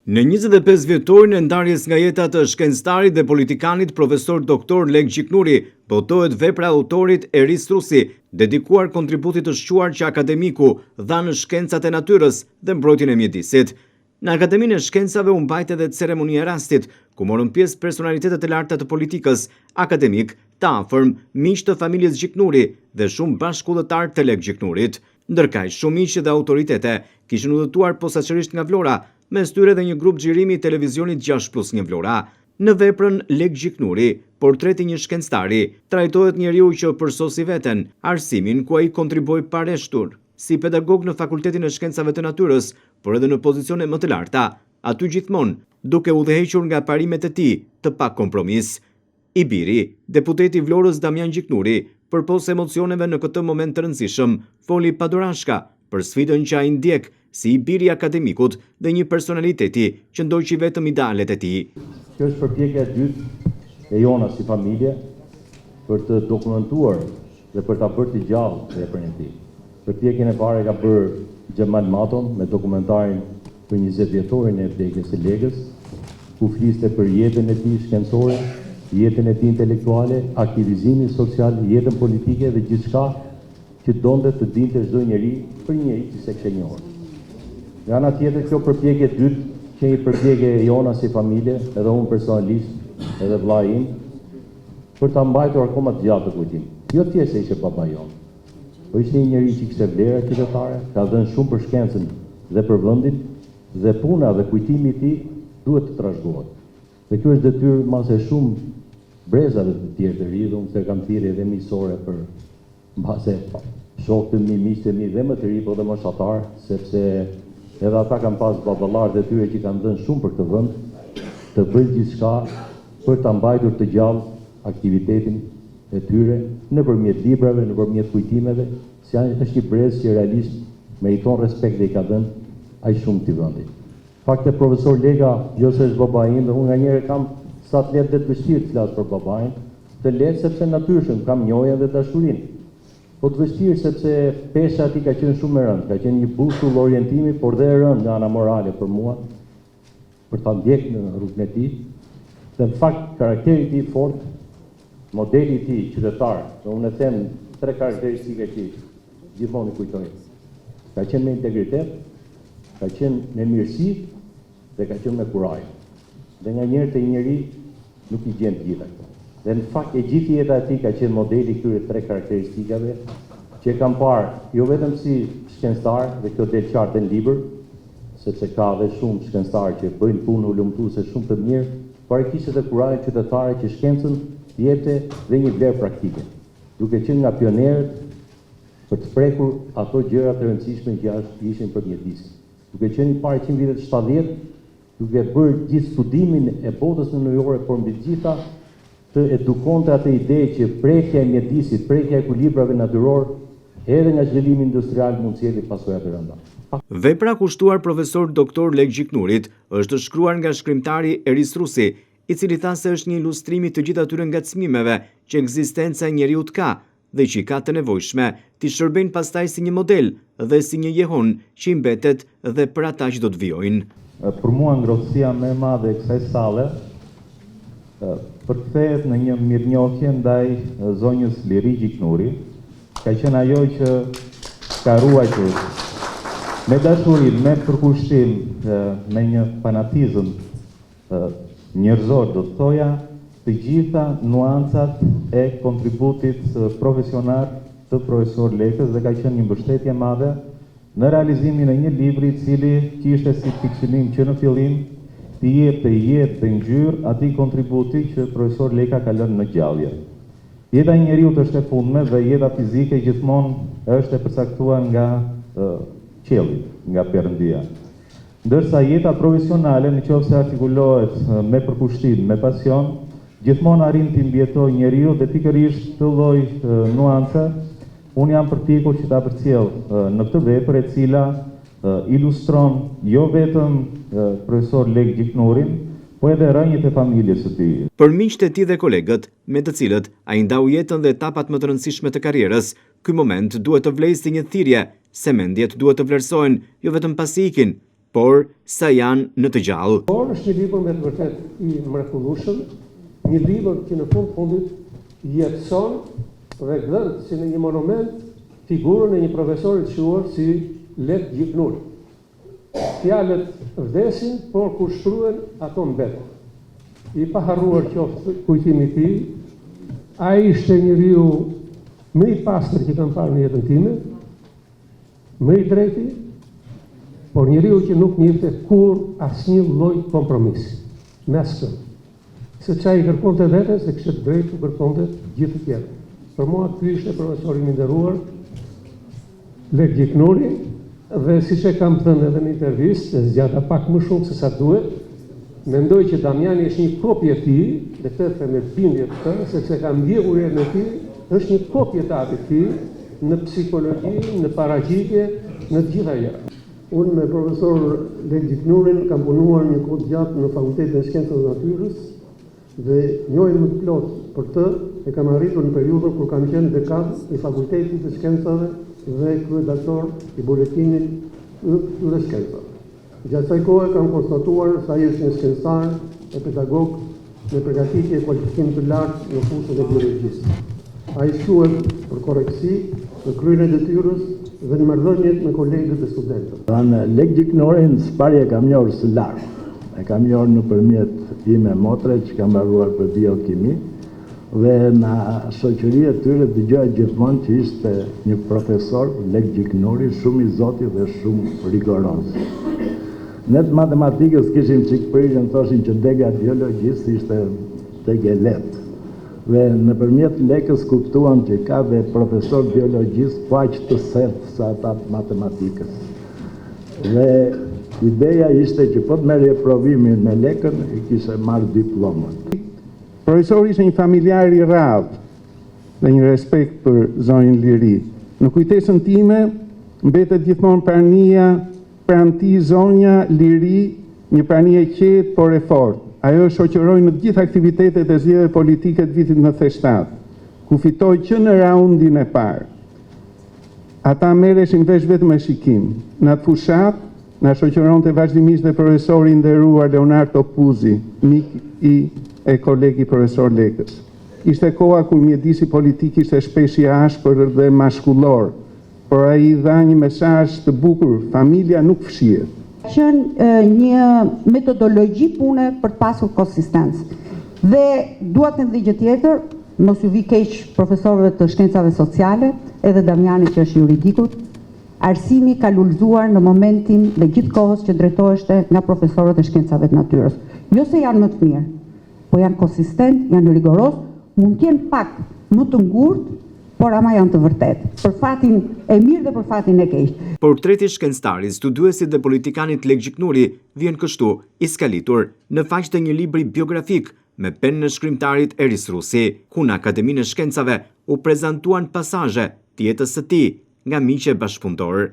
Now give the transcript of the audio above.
Në 25 vjetorin e ndarjes nga jeta të shkencëtarit dhe politikanit profesor doktor Lek Gjiknuri, botohet vepra e autorit Eris Rusi, dedikuar kontributit të shquar që akademiku dha në shkencat e natyrës dhe mbrojtjen e mjedisit. Në Akademinë e Shkencave u mbajt edhe ceremonia e rastit, ku morën pjesë personalitetet e larta të politikës, akademik, të afërm, miq të familjes Gjiknuri dhe shumë bashkëpunëtar të Lek Gjiknurit. Ndërkaq, shumë miq dhe autoritete kishin udhëtuar posaçërisht nga Vlora, mes tyre dhe një grup xhirimi i televizionit 6+1 Vlora. Në veprën Lek Gjiknuri, portreti një shkencëtari, trajtohet njeriu që përsosi veten, arsimin ku ai kontriboi pareshtur, si pedagog në Fakultetin e Shkencave të Natyrës, por edhe në pozicione më të larta, aty gjithmonë duke udhëhequr nga parimet e tij të pa kompromis. I biri, deputeti i Vlorës Damian Gjiknuri, përpos emocioneve në këtë moment të rëndësishëm, foli padorashka për sfidën që ai ndjek si i biri akademikut dhe një personaliteti që ndoqi vetëm idealet e tij. Kjo është përpjekja e dytë e jona si familje për të dokumentuar dhe për ta bërë të gjallë veprën e tij. Përpjekjen e parë ka bërë Xhemal Maton me dokumentarin për 20 vjetorin e vdekjes së Legës, ku fliste për jetën e tij shkencore, jetën e tij intelektuale, aktivizimin social, jetën politike dhe gjithçka që donte të dinte çdo njeri për një njeri që se kishte njohur. Nga ana tjetër, kjo përpjekje e dytë, që një përpjekje e jona si familje, edhe unë personalisht, edhe vllai im, për ta mbajtur akoma të gjatë të kujtim. Jo thjesht se ishte baba jon, por ishte një njeri që kishte vlera qytetare, ka dhënë shumë për shkencën dhe për vendin, dhe puna dhe kujtimi i tij duhet të trashëgohet. Dhe kjo është detyrë mbase shumë brezave të tjerë të ri, unë se kam thirrje edhe miqësore për mbase shokët e mi, miqtë e mi dhe më të ri, po dhe moshatar, sepse edhe ata kanë pas baballar dhe tyre që kanë dhënë shumë për këtë vend, të bëjnë gjithçka për ta mbajtur të gjallë aktivitetin e tyre nëpërmjet librave, nëpërmjet kujtimeve, si është një brez që realisht meriton respekt dhe i ka dhënë aq shumë këtij vendi. Fakte profesor Lega, jo se është baba im, dhe unë nganjëherë kam sa të lehtë dhe të vështirë të flas për babain, të lehtë sepse natyrshëm kam njohjen dhe dashurinë. Po të vështirë sepse pesha ati ka qenë shumë e rëndë, ka qenë një bushull orientimi, por dhe e rëndë nga ana morale për mua, për ta ndjekë në rrugën e tij. Dhe në fakt karakteri i tij fort, modeli i tij qytetar, dhe unë e them 3 karakteristika që gjithmonë i kujtoj. Ka qenë me integritet, ka qenë me mirësi dhe ka qenë me kuraj. Dhe nganjëherë te një njeri nuk i gjen të gjitha këto. Dhe në fakt e gjithë jeta e tij ka qenë modeli këtyre 3 karakteristikave që e kam parë jo vetëm si shkencëtar, dhe kjo del qartë në libër, sepse ka dhe shumë shkencëtarë që bëjnë punë ulëmtuese shumë të mirë, por e kishte edhe kurajin qytetare që shkencën t'i jepte dhe një vlerë praktike, duke qenë nga pionerët për të prekur ato gjëra të rëndësishme që ishin për mjedisin. Duke qenë i parë 100 vitet 70, duke bërë gjithë studimin e botës në New por mbi të gjitha të edukonte atë ide që prekja e mjedisit, prekja e ekuilibrave natyror, edhe nga zhvillimi industrial mund të sjellë pasoja të rënda. Vepra kushtuar profesor doktor Lek Gjiknurit është shkruar nga shkrimtari Eris Rusi, i cili tha se është një ilustrim i të gjithë atyre ngacmimeve që ekzistenca e njeriut ka dhe që ka të nevojshme t'i shërbejnë pastaj si një model dhe si një jehon që i mbetet dhe për ata që do të vijojnë. Për mua ngrohtësia më e madhe e kësaj salle përkthehet në një mirënjohje ndaj zonjës Liri Gjiknuri, ka qenë ajo që ka ruajtur me dashuri, me përkushtim, me një fanatizëm njerëzor, do të thoja, të gjitha nuancat e kontributit profesional të profesor Lekës dhe ka qenë një mbështetje madhe në realizimin e një libri i cili kishte si fiksionim që në fillim të jepte jetë dhe ngjyrë atij kontributi që profesor Leka ka lënë në gjallje. Jeta e njeriut është e fundme dhe jeta fizike gjithmonë është e përcaktuar nga qielli, nga Perëndia. Ndërsa jeta profesionale, nëse artikulohet me përkushtim, me pasion, gjithmonë arrin të mbjetojë njeriu dhe pikërisht këtë lloj nuance unë jam përpjekur që ta përcjell në këtë vepër e cila ilustron jo vetëm profesor Lek Gjiknurin, po edhe rënjët e familjes së tij. Për miqtë e tij dhe kolegët, me të cilët ai ndau jetën dhe etapat më të rëndësishme të karrierës, ky moment duhet të vlejë si një thirrje, se mendjet duhet të vlerësohen jo vetëm pasi ikin, por sa janë në të gjallë. Por është një libër me të vërtet i mrekullueshëm, një libër që në fundit jetëson dhe gdhën si në një monument figurën e një profesori të quajtur si Lek Gjiknuri. Fjalët vdesin, por kur shkruhen ato mbeten. I paharruar qoftë kujtimi i tij, ai ishte njeriu më i pastër që kam parë në jetën time, më i drejti, por njeriu që nuk njihte kur asnjë lloj kompromisi me asnjë. Se çai kërkonte vetes dhe kishte drejt të kërkonte gjithë të tjerë. Për mua ky ishte profesori i nderuar Lek Gjiknuri, dhe siç e kam thënë edhe në intervistë, e zgjata pak më shumë se sa duhet, mendoj që Damiani është një kopje e tij, dhe këtë them me bindje të thënë, sepse kam ndjekur jetën e tij, është një kopjetar i tij në psikologji, në paraqitje, në të gjitha gjërat. Unë me profesor Lek Gjiknurin kam punuar një kohë gjatë në Fakultetin e Shkencave të Natyrës dhe njohim më të plot për të e kam arritur në periudhën kur kam qenë dekan i Fakultetit të Shkencave dhe kryeredaktor i buletinit të shkencave. Gjatë kësaj kohe kam konstatuar se ai është një shkencëtar e pedagog me përgatitje e kualifikim të lartë në fushën e biologjisë. Ai shquhet për korrektësi në kryen e detyrës dhe në marrëdhëniet me kolegët e studentëve. Lek Gjiknorin s'parje kam njohur së larg. E kam njohur nëpërmjet ime motre që kam mbaruar për biokimi dhe në shoqëri e tyre dëgjoja gjithmonë që ishte një profesor Lek Gjiknuri shumë i zotit dhe shumë rigoroz. Ne të matematikës kishim çik prirën, thoshin që dega biologjisë ishte degë lehtë. Dhe nëpërmjet Lekës kuptuam që ka dhe profesor biologjisë aq të sertë sa ata të matematikës. Dhe ideja ishte që po të merrje provimin me Lekën i kishe marrë diplomën. Profesori ishte një familjar i rradh dhe një respekt për zonjën Liri. Në kujtesën time mbetet gjithmonë prania pranë tij zonja Liri, një prani e qetë por e fortë. Ajo shoqëroi në të gjitha aktivitetet e zgjedhjeve politike të vitit 97, ku fitoi që në raundin e parë. Ata merreshin vesh vetëm me shikim. Në atë fushat na shoqëronte vazhdimisht dhe profesori i nderuar Leonard Topuzi, mik i e kolegi profesor Lekës. Ishte koha kur mjedisi politik ishte shpesh i ashpër dhe maskullor, por ai dha një mesazh të bukur, familja nuk fshihet. Qënë një metodologji pune për të pasur konsistencë. Dhe duat në dhe gjë tjetër, mos ju vi keq profesorëve të shkencave sociale, edhe Damiani që është juridikut, arsimi ka lullzuar në momentin dhe gjithë kohës që drejtoheshte nga profesorët e shkencave të natyrës. Jo se janë më të mirë, po janë konsistent, janë rigoros, mund t'jenë pak më të ngurtë, por ama janë të vërtet, për fatin e mirë dhe për fatin e keq. Portreti shkencëtarit, studiuesit dhe politikanit Lek Gjiknuri vjen kështu i skalitur në faqe të një libri biografik me penën e shkrimtarit Eris Rusi, ku në Akademinë e Shkencave u prezantuan pasazhe të jetës së tij nga miqe bashkëpunëtor.